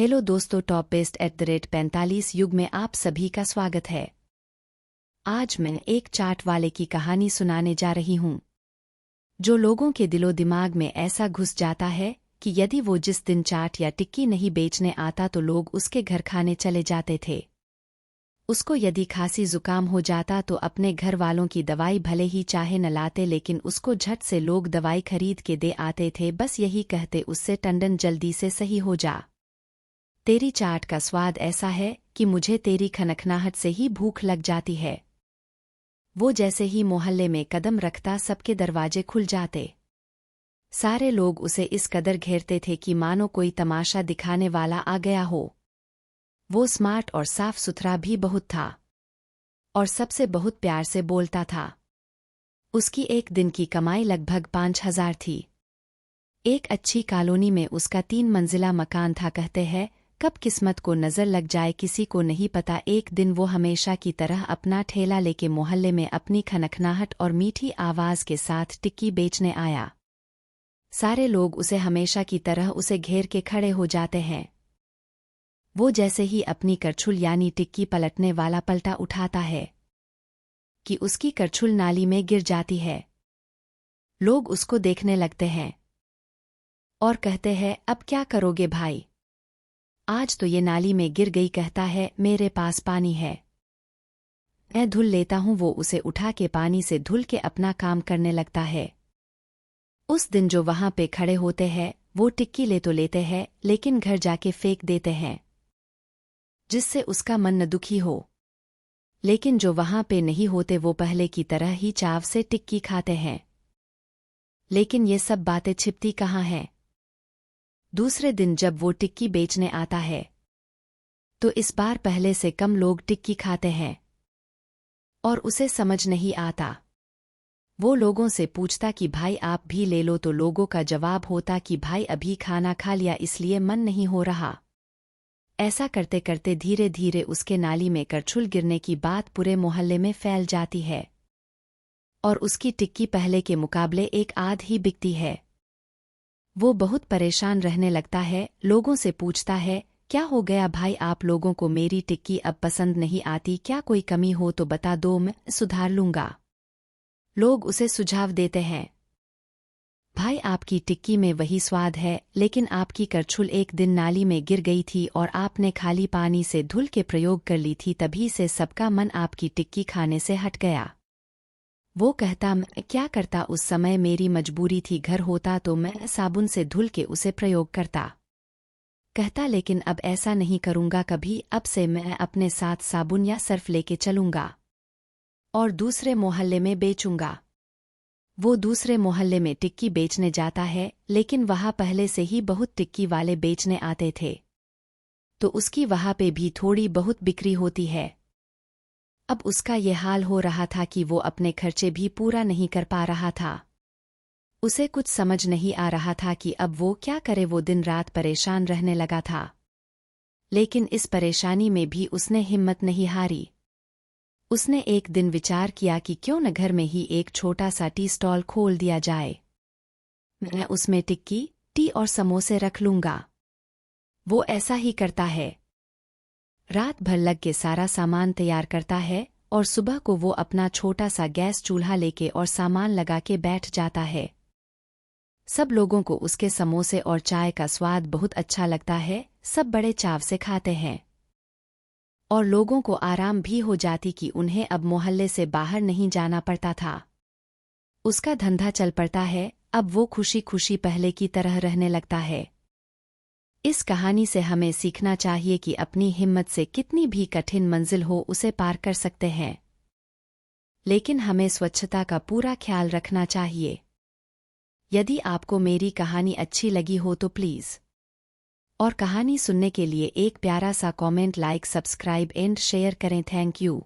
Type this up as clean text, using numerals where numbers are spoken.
Hello दोस्तों, top best @45 युग में आप सभी का स्वागत है। आज मैं एक चाट वाले की कहानी सुनाने जा रही हूँ, जो लोगों के दिलो दिमाग में ऐसा घुस जाता है कि यदि वो जिस दिन चाट या टिक्की नहीं बेचने आता तो लोग उसके घर खाने चले जाते थे। उसको यदि खांसी जुकाम हो जाता तो अपने घर वालों की दवाई भले ही चाहे न लाते, लेकिन उसको झट से लोग दवाई खरीद के दे आते थे, बस यही कहते उससे टंडन जल्दी से सही हो जा। तेरी चाट का स्वाद ऐसा है कि मुझे तेरी खनखनाहट से ही भूख लग जाती है। वो जैसे ही मोहल्ले में कदम रखता सबके दरवाजे खुल जाते। सारे लोग उसे इस कदर घेरते थे कि मानो कोई तमाशा दिखाने वाला आ गया हो। वो स्मार्ट और साफ सुथरा भी बहुत था और सबसे बहुत प्यार से बोलता था। उसकी एक दिन की कमाई लगभग 5,000 थी। एक अच्छी कॉलोनी में उसका 3 मंजिला मकान था। कहते हैं कब किस्मत को नजर लग जाए किसी को नहीं पता। एक दिन वो हमेशा की तरह अपना ठेला लेके मोहल्ले में अपनी खनखनाहट और मीठी आवाज के साथ टिक्की बेचने आया। सारे लोग उसे हमेशा की तरह उसे घेर के खड़े हो जाते हैं। वो जैसे ही अपनी करछुल यानी टिक्की पलटने वाला पलटा उठाता है कि उसकी करछुल नाली में गिर जाती है। लोग उसको देखने लगते हैं और कहते हैं, अब क्या करोगे भाई, आज तो ये नाली में गिर गई। कहता है, मेरे पास पानी है, मैं धुल लेता हूँ। वो उसे उठा के पानी से धुल के अपना काम करने लगता है। उस दिन जो वहां पे खड़े होते हैं वो टिक्की ले तो लेते हैं, लेकिन घर जाके फेंक देते हैं, जिससे उसका मन न दुखी हो। लेकिन जो वहां पे नहीं होते वो पहले की तरह ही चाव से टिक्की खाते हैं। लेकिन ये सब बातें छिपती कहाँ हैं। दूसरे दिन जब वो टिक्की बेचने आता है तो इस बार पहले से कम लोग टिक्की खाते हैं और उसे समझ नहीं आता। वो लोगों से पूछता कि भाई आप भी ले लो, तो लोगों का जवाब होता कि भाई अभी खाना खा लिया इसलिए मन नहीं हो रहा। ऐसा करते करते धीरे धीरे उसके नाली में करछुल गिरने की बात पूरे मोहल्ले में फैल जाती है और उसकी टिक्की पहले के मुकाबले एक आध ही बिकती है। वो बहुत परेशान रहने लगता है। लोगों से पूछता है, क्या हो गया भाई, आप लोगों को मेरी टिक्की अब पसंद नहीं आती क्या? कोई कमी हो तो बता दो, मैं सुधार लूंगा। लोग उसे सुझाव देते हैं, भाई आपकी टिक्की में वही स्वाद है, लेकिन आपकी करछुल एक दिन नाली में गिर गई थी और आपने खाली पानी से धुल के प्रयोग कर ली थी, तभी से सबका मन आपकी टिक्की खाने से हट गया। वो कहता, मैं क्या करता, उस समय मेरी मजबूरी थी, घर होता तो मैं साबुन से धुल के उसे प्रयोग करता। कहता, लेकिन अब ऐसा नहीं करूंगा कभी, अब से मैं अपने साथ साबुन या सर्फ लेके चलूंगा और दूसरे मोहल्ले में बेचूंगा। वो दूसरे मोहल्ले में टिक्की बेचने जाता है, लेकिन वहां पहले से ही बहुत टिक्की वाले बेचने आते थे, तो उसकी वहां पे भी थोड़ी बहुत बिक्री होती है। अब उसका ये हाल हो रहा था कि वो अपने खर्चे भी पूरा नहीं कर पा रहा था। उसे कुछ समझ नहीं आ रहा था कि अब वो क्या करे। वो दिन रात परेशान रहने लगा था, लेकिन इस परेशानी में भी उसने हिम्मत नहीं हारी। उसने एक दिन विचार किया कि क्यों न घर में ही एक छोटा सा टी स्टॉल खोल दिया जाए। मैं उसमें टिक्की, टी और समोसे रख लूंगा। वो ऐसा ही करता है, रात भर लग के सारा सामान तैयार करता है और सुबह को वो अपना छोटा सा गैस चूल्हा लेके और सामान लगा के बैठ जाता है। सब लोगों को उसके समोसे और चाय का स्वाद बहुत अच्छा लगता है, सब बड़े चाव से खाते हैं और लोगों को आराम भी हो जाती कि उन्हें अब मोहल्ले से बाहर नहीं जाना पड़ता था। उसका धंधा चल पड़ता है, अब वो खुशी खुशी पहले की तरह रहने लगता है। इस कहानी से हमें सीखना चाहिए कि अपनी हिम्मत से कितनी भी कठिन मंजिल हो उसे पार कर सकते हैं, लेकिन हमें स्वच्छता का पूरा ख्याल रखना चाहिए। यदि आपको मेरी कहानी अच्छी लगी हो तो प्लीज़ और कहानी सुनने के लिए एक प्यारा सा comment, like, subscribe and share करें। Thank you.